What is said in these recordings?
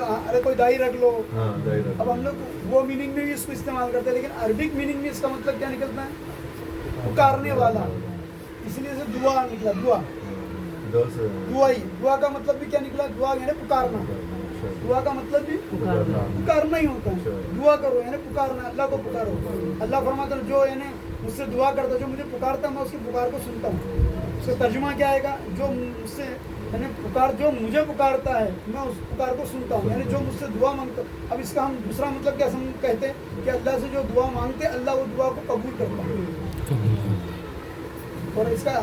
अरे कोई दाई रख लो। हाँ, दाई रख अब हम लोग वो मीनिंग में भी इसको इस्तेमाल करते हैं, लेकिन अरबिक मीनिंग में इसका मतलब क्या निकलता है? पुकारने वाला। इसलिए से दुआ निकला, दुआ। दुआ का मतलब भी क्या निकला? दुआ यानी पुकारना। दुआ का मतलब भी पुकारना ही होता है। दुआ करो यानी पुकारना, अल्लाह को पुकारो। अल्लाह फरमाता है जो यानी मुझसे दुआ करता, जो मुझे पुकारता, मैं उसकी पुकार को सुनता हूँ। उसका तर्जुमा क्या आएगा? जो मुझसे यानी जो मुझे पुकारता है, मैं उस पुकार को सुनता हूँ, यानी जो मुझसे दुआ मांगता। अब इसका हम दूसरा मतलब क्या कहते हैं कि अल्लाह से जो दुआ मांगते, अल्लाह वो दुआ को कबूल करता है। और इसका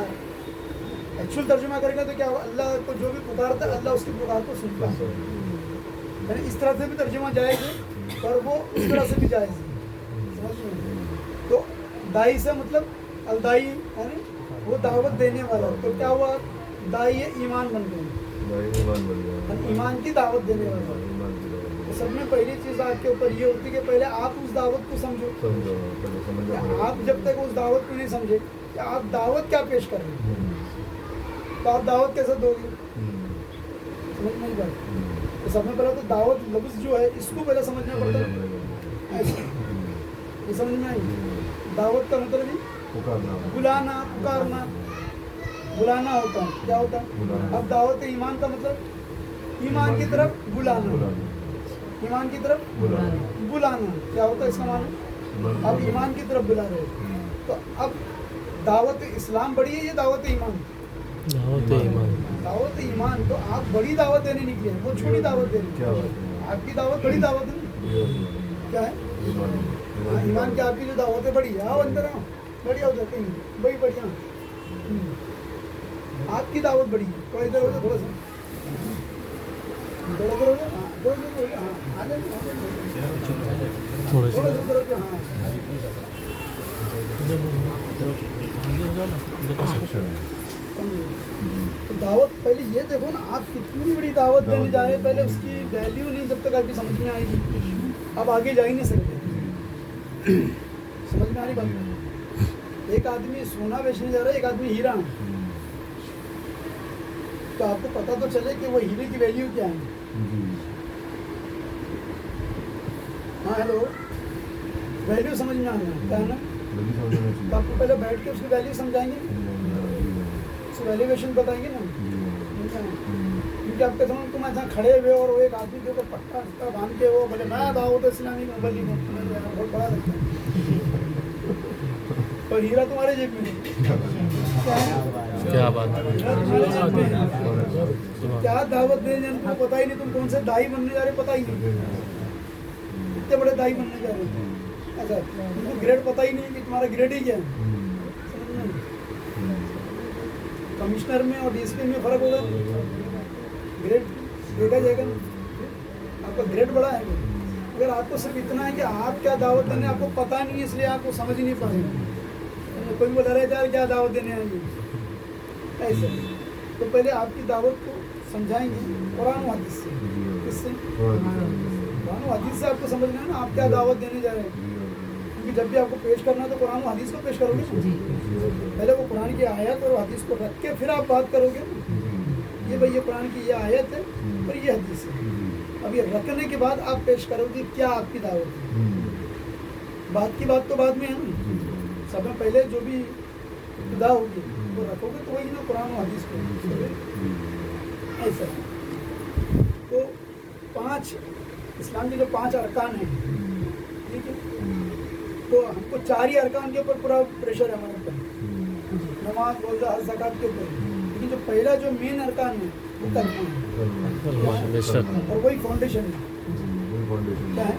एक्चुअल तर्जुमा करेंगे तो क्या होगा? अल्लाह को जो भी पुकारता है, अल्लाह उसकी पुकार को सुनता है। यानी इस तरह से भी तर्जुमा जायज़ है, और वो उस तरह से भी जायज़ है। समझ में? तो दाई से मतलब अलदाई यानी वो दावत देने वाला। तो क्या हुआ? दाई ईमान बन गए, ईमान की दावत देने वाला। तो सब में पहली चीज़ आपके ऊपर ये होती है कि पहले आप उस दावत को समझो। आप जब तक उस दावत को नहीं समझे कि आप दावत क्या पेश कर रहे हैं, तो आप दावत कैसे दोगे? समझ नहीं पाए। तो सबसे पहले तो दावत लफ्ज़ जो है इसको पहले समझना पड़ता है। ये समझ में आई? दावत का मतलब ही बुलाना, पुकारना, बुलाना होता है। क्या होता है? अब दावत ईमान का मतलब ईमान की तरफ बुलाना, ईमान की तरफ बुलाना। क्या होता है इसका मानो? अब ईमान की तरफ बुला रहे हो। तो अब दावत इस्लाम बड़ी है या दावत ईमान? दावत ईमान। तो आप बड़ी दावत देने निकले हैं, वो छोटी दावत देने। आपकी दावत बड़ी दावत है। क्या है? ईमान की आपकी जो दावत है बड़ी है। आओ अंदर आओ, बढ़िया हो जाते हैं, बड़ी बढ़िया। आपकी दावत बड़ी है। थोड़ा इधर हो जाए, थोड़ा सा थोड़ा इधर हो जाए। हाँ, थोड़ा इधर हो जाए। हाँ, आ जाए, थोड़ा सा इधर हो जाए। हाँ, तो दावत पहले ये देखो ना, आप कितनी बड़ी दावत देने जा रहे हैं। पहले उसकी वैल्यू नहीं जब तक आपकी समझ में आएगी, अब आगे जा ही नहीं सकते। समझ में आ रही बात? एक आदमी सोना बेचने जा रहा है, एक आदमी हीरा। तो आपको पता तो चले कि वो हीरे की वैल्यू क्या है। हाँ हेलो, वैल्यू समझ में आना क्या है ना? तो आपको पहले बैठ के उसकी वैल्यू समझाएंगे, उसकी वैल्यूएशन बताएंगे ना। क्योंकि आपके समझ तुम ऐसा खड़े हुए और वो एक आदमी के ऊपर पट्टा बांध के वो बोले मैं दावत इस्लामी में बली हूँ, बहुत बड़ा लगता है। और हीरा तुम्हारे जेब में क्या बात है? क्या दावत दे रहे तुमको पता ही नहीं, तुम कौन से दाई बनने जा रहे पता ही नहीं, इतने बड़े दाई बनने जा रहे हैं। अच्छा, तुमको ग्रेड पता ही नहीं कि तुम्हारा ग्रेड ही क्या है। कमिश्नर में और डीएसपी में फर्क होगा, ग्रेड देखा जाएगा ना। आपका ग्रेड बड़ा है। अगर आपको सिर्फ इतना है कि आप क्या दावत देने आपको पता नहीं है, इसलिए आपको समझ ही नहीं पा रहे। कोई बोला रहे यार क्या दावत देने आएंगे ऐसे, तो पहले आपकी दावत को समझाएंगे कुरान हदीस से। किससे? कुरान हदीस से आपको समझना है ना आप क्या दावत देने जा रहे हैं। क्योंकि जब भी आपको पेश करना है तो कुरान हदीस को पेश करोगे। पहले वो कुरान की आयत और हदीस को रख के फिर आप बात करोगे। ये भाई ये कुरान की ये आयत है और ये हदीस है। अब ये रखने के बाद आप पेश करोगे क्या आपकी दावत है। बात की बात तो बाद में है ना, सब में पहले जो भी इब्तिदा होगी वो रखोगे तो वही ना कुरान और हदीस को ऐसा। तो 5 इस्लाम के जो 5 अरकान हैं, ठीक है, तो हमको 4 ही अरकान के ऊपर पूरा प्रेशर है हमारे ऊपर, नमाज रोज़ा हज ज़कात के ऊपर। लेकिन जो पहला जो मेन अरकान है वो कलमा है और वही फाउंडेशन है। क्या है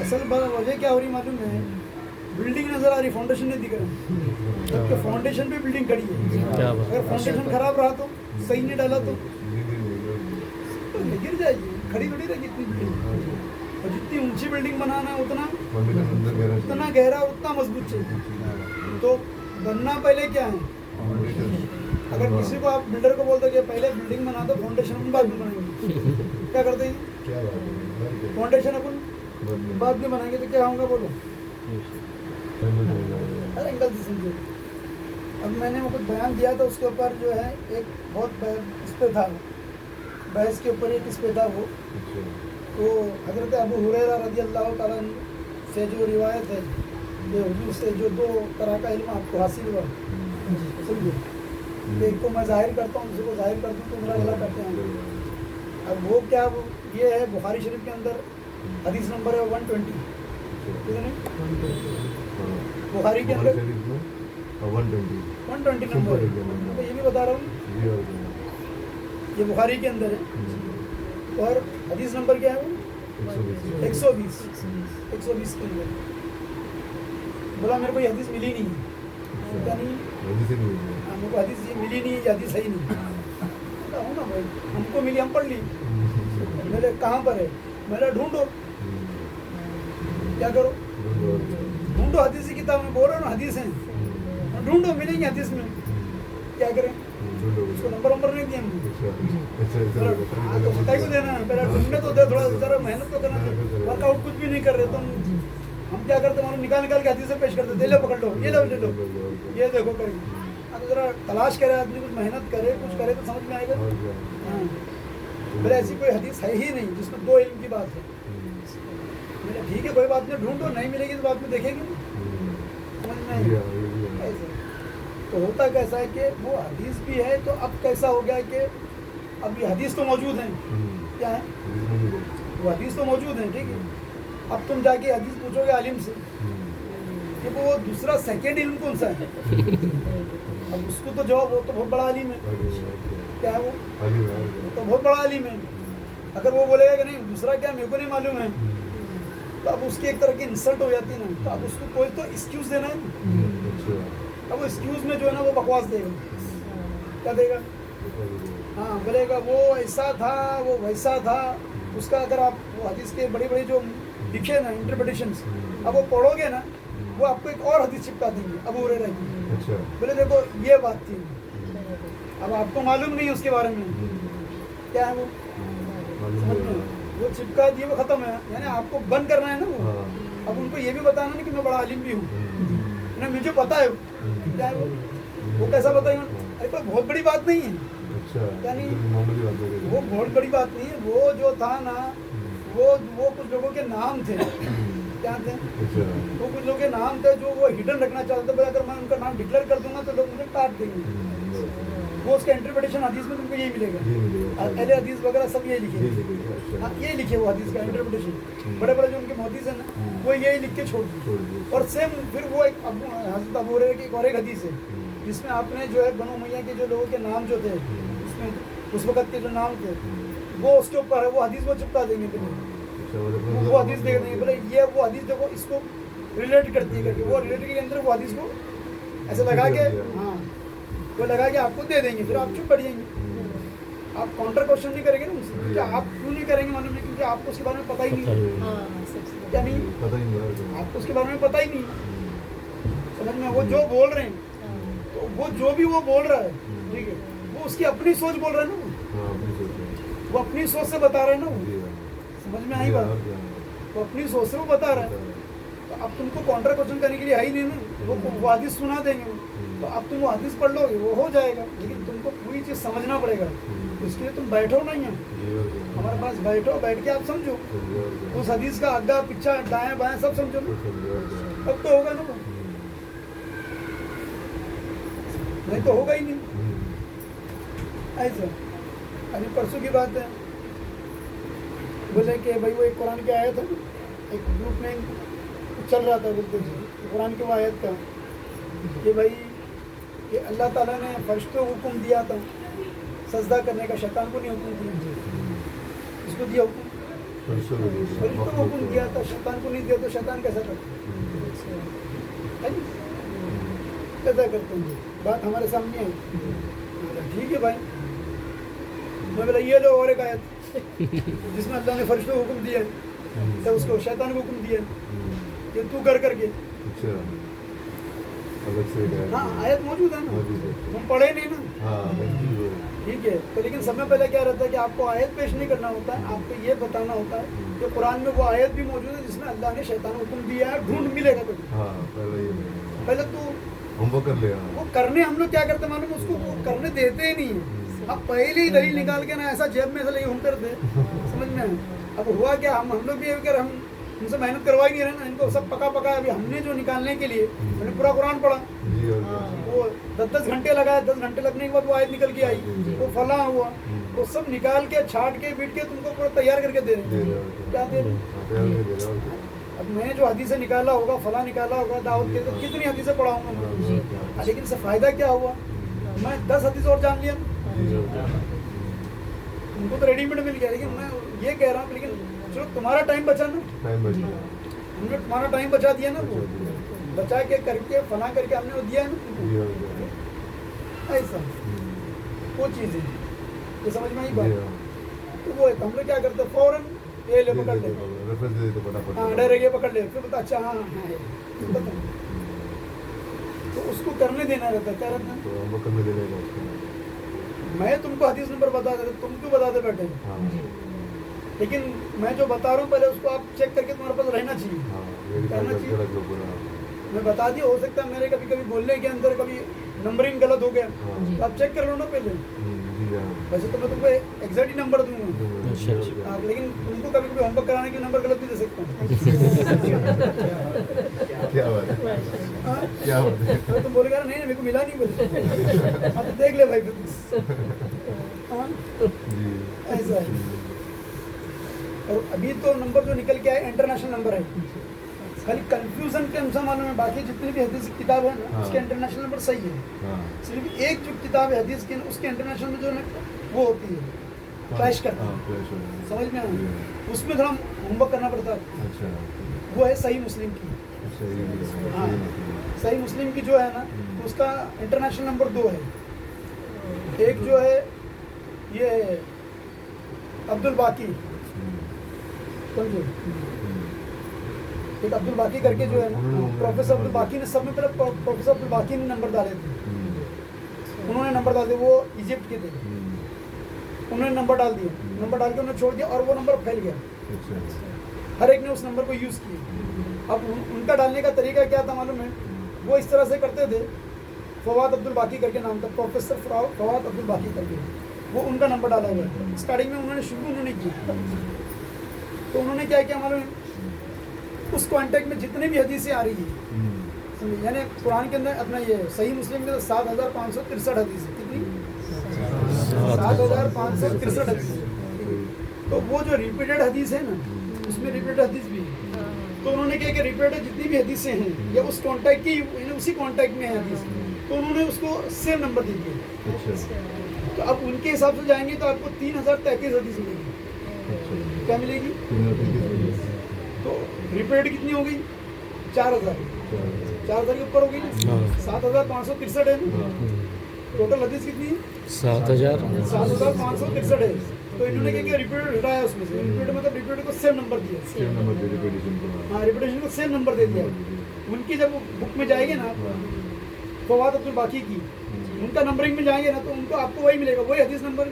असल वजह क्या हो रही मालूम है? बिल्डिंग नजर आ रही, फाउंडेशन नहीं दिख रहा। जबकि फाउंडेशन पे बिल्डिंग खड़ी है। अगर फाउंडेशन खराब रहा तो सही नहीं डाला तो गिर जाएगी, खड़ी थोड़ी रहेगी इतनी बिल्डिंग। और जितनी ऊंची बिल्डिंग बनाना है उतना गहरा उतना मजबूत चाहिए। तो बनना पहले क्या है? अगर किसी को आप बिल्डर को बोलते कि पहले बिल्डिंग बना दो, फाउंडेशन अपन बाद में बनाएंगे, क्या करते हैं? फाउंडेशन अपन बाद में बनाएंगे तो क्या होगा बोलो? अरे गलत समझे। अब मैंने वो कुछ बयान दिया था उसके ऊपर जो है एक बहुत इस पर था बहस के ऊपर एक किस पे था वो, अच्छा तो हज़रत अबू हुरैरा रज़ी अल्लाह तआला अन्हु से जो रिवायत है कि हुजूर से जो 2 तरह का इल्म आपको हासिल हुआ, समझे, एक को मैं ज़ाहिर करता हूँ, दूसरे को ज़ाहिर करता हूँ तो मेरा गला करते हैं। अब वो क्या, वो ये है बुखारी शरीफ के अंदर हदीस नंबर है 120, ठीक है ना, बुखारी के अंदर 120 नंबर है। मैं तो ये भी बता रहा हूँ, ये बुखारी के अंदर है और हदीस नंबर क्या है वो 120 के अंदर। बोला मेरे को ये हदीस मिली नहीं है, क्या नहीं, मेरे को हदीस ये मिली नहीं, ये हदीस है ही नहीं। हूँ ना भाई, हमको मिली, हम पढ़ ली। मेरे कहाँ पर है, मेरा ढूंढो, क्या करो, ढूंढो हदीस की किताब में, बोल रहा हूँ ना हदीस है, ढूंढो, मिलेंगे हदीस में, क्या करें, उसको नंबर नहीं दिए हमने। हाँ तो बता क्यों देना, पहले ढूंढने तो दे, थोड़ा ज़रा मेहनत तो करना, वर्कआउट कुछ भी नहीं कर रहे तुम। हम क्या करते हैं, निकाल के हदीस से पेश करते, ले लो, पकड़ लो, ये लो, ले लो, ये देखो करेंगे। अब जरा तलाश करे आदमी, कुछ मेहनत करे, कुछ करे तो समझ में आएगा। हाँ, बोले ऐसी कोई हदीस है ही नहीं जिसमें 2 इल्म की बात है। मैंने ठीक है कोई बात नहीं, ढूंढो, नहीं मिलेगी तो बाद में देखेंगे, समझ में आएगा। ऐसे तो होता कैसा है कि वो हदीस भी है, तो अब कैसा हो गया कि अब ये हदीस तो मौजूद है, क्या है, वो हदीस तो मौजूद है, ठीक है। अब तुम जाके हदीस पूछोगे आलिम से कि वो दूसरा सेकेंड इल्म कौन सा है, अब उसको तो जवाब, वो तो बहुत बड़ा आलिम है, क्या है वो तो बहुत बड़ा आलिम है। अगर वो बोलेगा कि नहीं दूसरा क्या मेरे को नहीं मालूम है, तो अब उसकी एक तरह की इंसल्ट हो जाती है ना, तो अब उसको कोई तो एक्सक्यूज देना है। अब वो एक्सक्यूज में जो है ना वो बकवास देगा, क्या देगा, हाँ बोलेगा वो ऐसा था, वो वैसा था, उसका अगर आप वो हदीस के बड़े बड़े जो लिखे ना इंटरप्रिटेशंस, अब वो पढ़ोगे ना, वो आपको एक और हदीस चिपका देंगे अबू हुरैरा की, बोले देखो ये बात थी, अब आपको मालूम नहीं उसके बारे में क्या है वो, वो चिपका दिए, वो खत्म है, यानी आपको बंद करना है ना वो। अब उनको ये भी बताना नहीं कि मैं बड़ा आलिम भी हूँ ना, मुझे पता है क्या है वो कैसा बताएगा, अरे कोई बहुत बड़ी बात नहीं है, यानी वो बहुत बड़ी बात नहीं है। वो जो था ना, वो कुछ लोगों के नाम थे, क्या थे, वो कुछ लोगों के नाम थे जो वो हिडन रखना चाहते थे, अगर मैं उनका नाम डिक्लेयर कर दूंगा तो लोग मुझे काट देंगे। वो उसका इंटरप्रिटेशन हदीस में तुमको यही मिलेगा, अहले हदीस वगैरह सब यही लिखे, हाँ ये लिखे वो हदीस का इंटरप्रिटेशन, बड़े बड़े जो उनके मुहद्दिस हैं ना, वो यही लिख के छोड़ दिए। और सेम फिर वो एक हज़रत अबू हुरैरा की और एक हदीस है जिसमें आपने जो है बनो उमैया के जो लोगों के नाम जो थे, उसमें उस वक़्त के जो नाम थे वो उसके ऊपर है, वो हदीस वो चिपका देंगे, वो हदीस दे देंगे, बोले ये वो हदीस देखो इसको रिलेट करती है करके, वो रिलेट के अंदर वो हदीस को ऐसे लगा के, हाँ वो लगा के आपको दे देंगे, फिर आप चुप कर जाएंगे। आप काउंटर क्वेश्चन नहीं करेंगे ना उनसे, क्या आप क्यों नहीं करेंगे मालूम नहीं, क्योंकि आपको उसके बारे में पता ही नहीं, क्या नहीं आपको उसके बारे में पता ही नहीं, समझ में। वो जो बोल रहे हैं, तो वो जो भी वो बोल रहा है, ठीक है, वो उसकी अपनी सोच बोल रहा है ना, वो अपनी सोच से बता रहे हैं ना, वो समझ में आई बात, वो अपनी सोच से वो बता रहा है। तो अब तुमको काउंटर क्वेश्चन करने के लिए है ही नहीं ना, वो हदीस सुना देंगे, तो अब तुम वो हदीस पढ़ लोगे वो हो जाएगा, लेकिन तुमको पूरी चीज़ समझना पड़ेगा, इसके लिए तुम बैठो नहीं है हमारे पास, बैठो, बैठ के आप समझो उस हदीस का आगा पीछा दाएं बाएं सब समझो ना, तब तो होगा ना, वो नहीं तो होगा ही नहीं। ऐसा अभी परसों की बात है, बोले कि भाई वो एक कुरान की आयत है, एक ग्रुप में चल रहा था, बोलते कुरान की वो आयत का कि भाई कि अल्लाह ताला ने फरिश्तों को हुक्म दिया था सजदा करने का, शैतान को नहीं हुक्म दिया, इसको दिया हुक्म, फरिश्तों को हुक्म दिया था, शैतान को नहीं दिया, तो शैतान कैसा करता है, कैसा करते हैं, बात हमारे सामने है। ठीक है भाई, मैं बोला ये लो और एक आयत जिसमें अल्लाह ने फरिश्तों को हुक्म दिया है, तो उसको शैतान को हुक्म दिया कि तू कर करके, हाँ आयत मौजूद है ना, तुम पढ़े नहीं ना, ठीक है। तो लेकिन सब में पहले क्या रहता है कि आपको आयत पेश नहीं करना होता है, आपको ये बताना होता है कि कुरान में वो आयत भी मौजूद है जिसमें अल्लाह ने शैतान को हुक्म दिया है, ढूंढ मिलेगा तो पहले तो हम वो कर ले, वो करने हम लोग क्या करते मालूम, उसको वो करने देते ही नहीं है, अब पहले ही दलील निकाल के ना ऐसा जेब में ऐसा लेके घूमते रहते समझ में आया? अब हुआ क्या, हम लोग भी अगर हम उनसे मेहनत करवा ही नहीं रहे ना, इनको सब पका अभी हमने जो निकालने के लिए मैंने पूरा कुरान पढ़ा, वो 10 घंटे लगाए, 10 घंटे लगने के बाद वो आयत निकल के आई, वो फला हुआ, वो सब निकाल के छाट के बीट के तुमको पूरा तैयार करके दे रहे हैं। क्या दे रहे हैं? अब मैंने जो हदीसें निकाला होगा, फला निकाला होगा दाऊद के, तो कितनी हदीसें पढ़ाऊंगा मैं, लेकिन इससे फायदा क्या हुआ? मैं 10 हदीस और जान लिया, उनको तो रेडीमेड मिल गया, लेकिन मैं ये कह रहा हूँ, लेकिन चलो तुम्हारा टाइम बचा ना, हमने तुम्हारा टाइम बचा दिया ना, वो बचा के करके फला करके हमने वो दिया ना, ऐसा वो चीज़ है, ये समझ में आई बात? तो वो है, हम लोग क्या करते हैं फौरन ये ले पकड़ ले, हाँ डायरेक्ट ये पकड़ ले, फिर बता अच्छा हाँ हाँ तो उसको करने देना रहता, क्या रहता? मैं तुमको हदीस नंबर बता देता, तुम क्यों बताते बैठे? लेकिन मैं जो बता रहा हूँ पहले उसको आप चेक करके तुम्हारे पास रहना चाहिए, करना चाहिए। मैं बता दिया, हो सकता है मेरे कभी कभी बोलने के अंदर कभी नंबरिंग गलत हो गया, तो आप चेक कर लो ना पहले। वैसे तो मैं तुमको एग्जैक्ट ही नंबर दूंगा, लेकिन तुमको कभी कभी होमवर्क कराने के नंबर गलत भी दे सकता हूँ। क्या बात है, क्या बात है? तो तुम बोलेगा नहीं मेरे को मिला नहीं बोले, अब देख ले भाई, ऐसा है। और अभी तो नंबर जो निकल के आए इंटरनेशनल नंबर है, खाली कंफ्यूजन के अनुसार मालूम है, बाकी जितनी भी हदीस की किताब है ना उसके इंटरनेशनल नंबर सही है, सिर्फ एक जो किताब है हदीस की उसके इंटरनेशनल में जो वो होती है क्लैश करता है, समझ में आया? उसमें थोड़ा होमवर्क करना पड़ता है। वो है सही मुस्लिम की, हाँ सही मुस्लिम की जो है ना उसका इंटरनेशनल नंबर 2 है, एक जो है ये अब्दुल बाकी, समझो एक अब्दुल बाकी करके जो है ना, प्रोफेसर अब्दुल बाकी ने सब में पहले प्रोफेसर अब्दुल बाकी ने नंबर डाले थे, उन्होंने नंबर डाल दिए, वो इजिप्ट के थे, उन्होंने नंबर डाल दिया, नंबर डाल के उन्होंने छोड़ दिया और वो नंबर फैल गया, हर एक ने उस नंबर को यूज़ किया। अब उनका डालने का तरीका क्या था मालूम है? वो इस तरह से करते थे, फवाद अब्दुल बाकी करके नाम था, प्रोफेसर फवाद अब्दुल बाकी करके, वो उनका नंबर डाला हुआ है। स्टार्टिंग में उन्होंने शुरू उन्होंने की, तो उन्होंने क्या किया मालूम है? उस कॉन्टेक्ट में जितने भी हदीसें आ रही है, यानी कुरान के अंदर अपना ये सही मुस्लिम के 7563 हदीस है, कितनी? 7563 हदीस। तो वो जो रिपीटेड हदीस है ना, उसमें रिपीटेड हदीस भी है, तो उन्होंने क्या किया, रिपीटेड जितनी भी हदीसें हैं या उस कॉन्टैक्ट की उसी कॉन्टैक्ट में है हदीस, तो उन्होंने उसको सेम नंबर दे दिया। तो अब उनके हिसाब से जाएंगे तो आपको 3033 हदीस मिलेगी। क्या मिलेगी? तो रिपीटेड कितनी हो गई? 4000 के ऊपर हो गई ना, 7563 है ना, टोटल हदीस कितनी है? 7563 है। तो इन्होंने क्या किया, रिपीटेड हटाया उसमें से, रिपीटेड मतलब रिपीटेड को सेम नंबर दिया, हाँ रिपीटेशन को सेम नंबर दे दिया। उनकी जब बुक में जाएगी ना फवाद अब्दुल बाकी की, उनका नंबरिंग में जाएंगे ना तो उनको आपको वही मिलेगा, वही हदीस नंबर,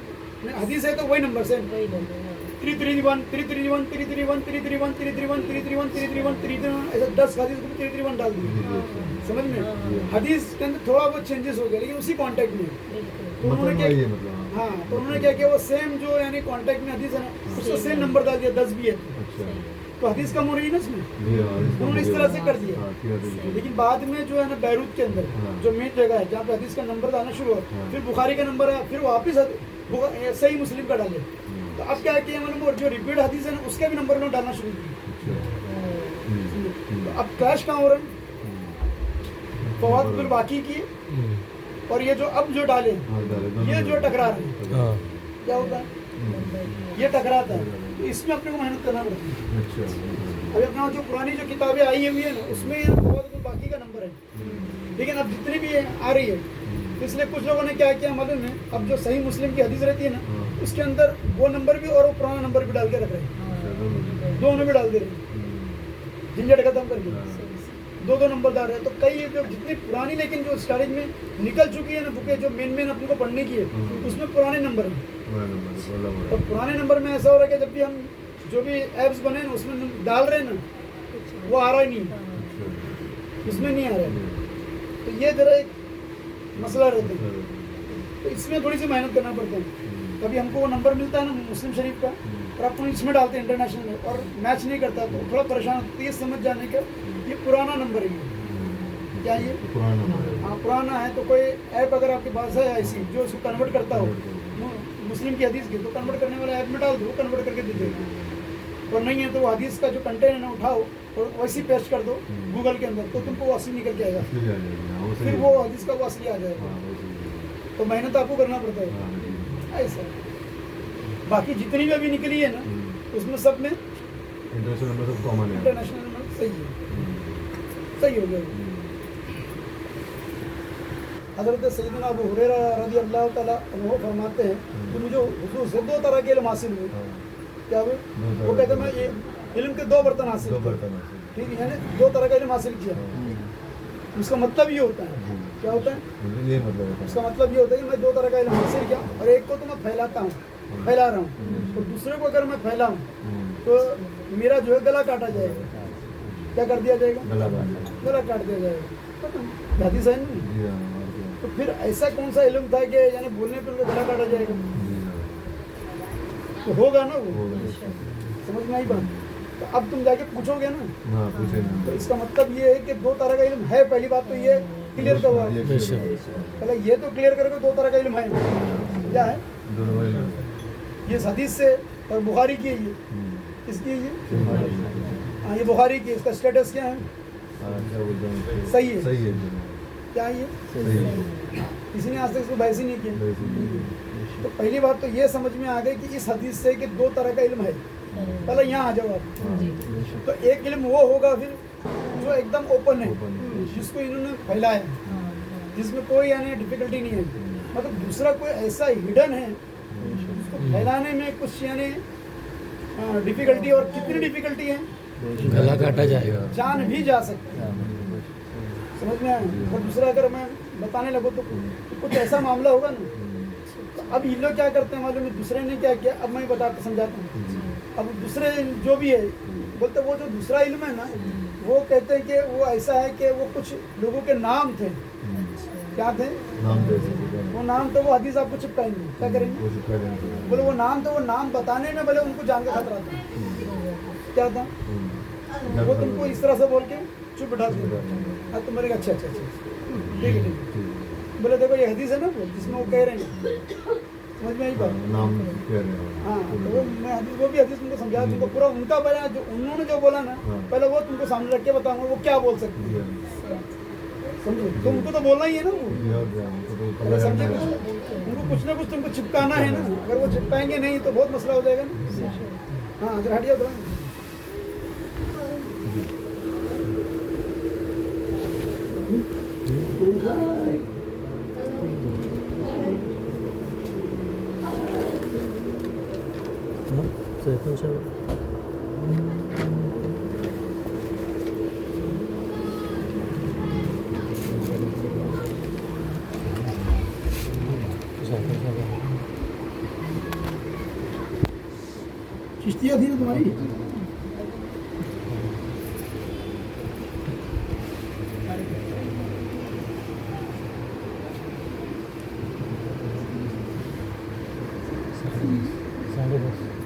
हदीस है तो वही नंबर सेम, 331 331 331 331 331 331 331 331, ऐसा 10 हदीस को 331 डाल दिए, समझ में? हदीस के अंदर थोड़ा बहुत चेंजेस हो गया, लेकिन उसी कॉन्टैक्ट में। तो उन्होंने क्या, हाँ तो उन्होंने क्या किया, वो सेम जो यानी कॉन्टैक्ट में हदीस है ना उसका सेम नंबर डाल दिया, 10 भी है तो हदीस कम हो रही है ना उसमें, उन्होंने इस तरह से कर दिया। लेकिन बाद में जो है ना बैरूत के अंदर जो मेन जगह है जहाँ पे हदीस का नंबर डालना शुरू हुआ, फिर बुखारी का नंबर है, फिर वापिस सही मुस्लिम का डाले। तो अब क्या किया मतलब जो रिपीट हदीस है ना उसका भी नंबर उन्होंने डालना शुरू किया। तो अब क्लैश कहाँ हो रहा है? फवाद अब्दुल बाकी की और ये जो अब जो डाले ये जो टकरा रहे हैं, क्या होता है? ये टकराता है, तो इसमें अपने को मेहनत करना पड़ती है। अभी अपना जो पुरानी जो किताबें आई हुई है ना उसमें फवाद अब्दुल बाकी का नंबर है, लेकिन अब जितनी भी आ रही है, इसलिए कुछ लोगों ने क्या किया मालूम है, अब जो सही मुस्लिम की हदीस रहती है ना उसके अंदर वो नंबर भी और वो पुराना नंबर भी डाल के रख रहे हैं, दोनों भी डाल दे रहे हैं, झंझट खत्म करके 2 नंबर डाल रहे हैं। तो कई जो जितनी पुरानी लेकिन जो स्टार्टिंग में निकल चुकी है ना बुकें जो मेन अपन को पढ़ने की है उसमें पुराने नंबर हैं। तो पुराने नंबर में ऐसा हो रहा है कि जब भी हम जो भी ऐप्स बने ना उसमें डाल रहे हैं ना वो आ रहा ही नहीं, उसमें नहीं आ रहा है। तो ये जरा एक मसला रहता है। तो तो इसमें थोड़ी सी मेहनत करना पड़ता है। कभी हमको वो नंबर मिलता है ना मुस्लिम शरीफ का, और अपन इसमें डालते हैं इंटरनेशनल में, और मैच नहीं करता तो थोड़ा परेशान होती है समझ जाने का ये पुराना नंबर है ये। क्या ये पुराना हाँ पुराना है। तो कोई ऐप अगर आपके पास है ऐसी जो उसको कन्वर्ट करता हो मुस्लिम की हदीस की, तो कन्वर्ट करने वाला ऐप में डाल दो, वो कन्वर्ट करके दे देगा। और नहीं है तो वो हदीस का जो कंटेंट है ना उठाओ और वैसे पेस्ट कर दो गूगल के अंदर, तो तुमको वो असली निकल के आएगा, फिर वो हदीस का वो असली आ जाएगा। तो मेहनत आपको करना पड़ता है ऐसा। बाकी जितनी भी अभी निकली है ना उसमें सब में इंटरनेशनल नंबर सब कॉमन है। इंटरनेशनल नंबर सही है, सही हो गया। हज़रत सैयदना अबू हुरैरा रज़ी अल्लाह ताला अन्हु फरमाते हैं कि मुझे हुजूर से 2 तरह के इल्म हासिल हुए। क्या हुए? वो कहते हैं मैं ये इल्म के 2 बर्तन हासिल किए, ठीक है, यानी 2 तरह का इल्म हासिल किया। उसका मतलब ये होता है, क्या होता है? ये मतलब है उसका मतलब ये होता है कि मैं 2 तरह का इल्म हासिल किया, और एक को तो मैं फैलाता हूँ, फैला रहा हूँ, तो दूसरे को अगर मैं फैलाऊँ तो मेरा जो है गला काटा जाएगा। क्या कर दिया जाएगा? गला काट दिया जाएगा। हदीस है ना। तो फिर ऐसा कौन सा इल्म था कि यानी बोलने पे उनका गला काटा जाएगा? तो होगा ना वो, समझ में आई बात? तो अब तुम जाके पूछोगे ना, तो इसका मतलब ये है कि 2 तरह का इल्म है। पहली बात तो ये क्लियर करवा, पहले ये तो क्लियर करोगे 2 तरह का इल्म है। क्या है? ये हदीस से और बुखारी की है ये, किसकी है ये? हाँ ये बुखारी की। इसका स्टेटस क्या है? सही है। सही है। क्या है ये? किसी ने आज तक इसको बहस ही नहीं किया। तो पहली बात तो ये समझ में आ गई कि इस हदीस से कि 2 तरह का इल्म है। पहले यहाँ आ जाओ आप। तो एक इल्म वो होगा फिर जो एकदम ओपन है, जिसको इन्होंने फैलाया, जिसमें कोई यानी डिफिकल्टी नहीं है। मतलब दूसरा कोई ऐसा हिडन है जिसको फैलाने में कुछ यानी डिफिकल्टी, और कितनी डिफिकल्टी है? गला काटा जाएगा, जान भी जा सकती है। समझ में आया? और दूसरा अगर मैं बताने लगूँ तो कुछ ऐसा मामला होगा ना, तो अब ये लोग क्या करते हैं मालूम है? दूसरे ने क्या किया, अब मैं बताता समझाता हूँ। अब दूसरे जो भी है बोलते वो जो दूसरा इल्म है ना, वो कहते हैं कि वो ऐसा है कि वो कुछ लोगों के नाम थे। क्या थे? वो नाम तो वो हदीस आपको चिपकाएंगे। क्या करेंगे? बोले वो नाम तो वो नाम बताने में बोले उनको जान का खतरा था। क्या था? वो तुमको इस तरह से बोल के चुप बैठा दिया। अब तुम बोलेगा अच्छा, ठीक है। बोले देखो ये हदीस है ना वो जिसमें वो कह रहे हैं, समझ में आई बात? नाम कह रहे हैं। हाँ तो वो मैं हदीस, वो भी हदीस तुमको समझाया, तुमको पूरा उनका बयान जो उन्होंने जो बोला ना, पहले वो तुमको सामने रख के बताऊंगा वो क्या बोल सकती है। समझो, तो उनको तो बोलना ही है ना वो, समझे? उनको कुछ ना कुछ तुमको चिपकाना है ना। अगर वो चिपकाएंगे नहीं तो बहुत मसला हो जाएगा ना। हाँ जरा हटिया थोड़ा। चिश्तिया थी ना तुम्हारी? साढ़े 10